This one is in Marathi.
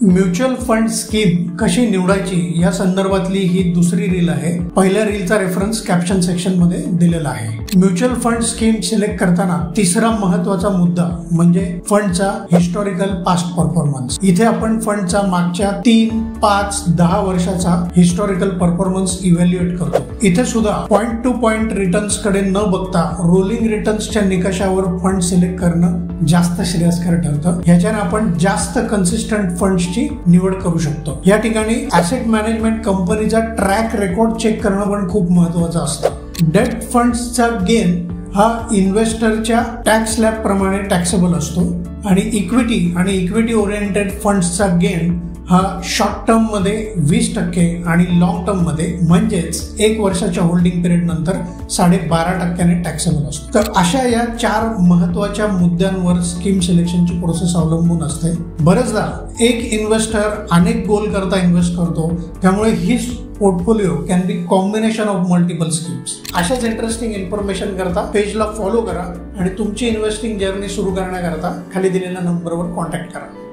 म्युच्युअल फंड स्कीम कशी निवडायची या संदर्भातली ही दुसरी रील आहे। पहिल्या रीलचा रेफरन्स कॅप्शन सेक्शन मध्ये दिलेला आहे। म्युच्युअल फंड स्कीम सिलेक्ट करताना तिसरा महत्त्वाचा मुद्दा म्हणजे फंडचा हिस्टॉरिकल पास्ट परफॉर्मन्स। इथे आपण फंडचा मागच्या 3, 5, 10 वर्षाचा हिस्टॉरिकल परफॉर्मन्स इव्हॅल्युएट करतो। इथे सुद्धा पॉइंट टू पॉइंट रिटर्न्स कडे न बघता रोलिंग रिटर्न्सच्या निकषावर फंड सिलेक्ट करणं जास्त श्रेयस्कर ठरतं। ह्याच्याने आपण जास्त कन्सिस्टंट फंड्सची निवड करू शकतो। या ठिकाणी ॲसेट मॅनेजमेंट कंपनीचा ट्रॅक रेकॉर्ड चेक करणं पण खूप महत्त्वाचं असतं। डेट फंड्सचा गेन हा इन्व्हेस्टरच्या टॅक्स स्लॅब प्रमाणे टॅक्सेबल असतो आणि इक्विटी ओरिएंटेड फंड्सचा गेन हा शॉर्ट टर्म मध्ये 20% आणि लॉंग टर्म मध्ये म्हणजेच 1 वर्षाच्या होल्डिंग पिरियड नंतर 12.5% टॅक्सेबल असतो। तर अशा या 4 महत्त्वाच्या मुद्द्यांवर स्कीम सिलेक्शनची प्रोसेस अवलंबून असते। बरेचदा एक इन्व्हेस्टर अनेक गोल करता इन्व्हेस्ट करतो, त्यामुळे ही portfolio can be combination of multiple schemes. अशाच इंटरेस्टिंग इन्फॉर्मेशन करता पेजला फॉलो करा आणि तुमची इन्व्हेस्टिंग जर्नी सुरू करण्याकरता खाली दिलेल्या नंबरवर कॉन्टॅक्ट करा।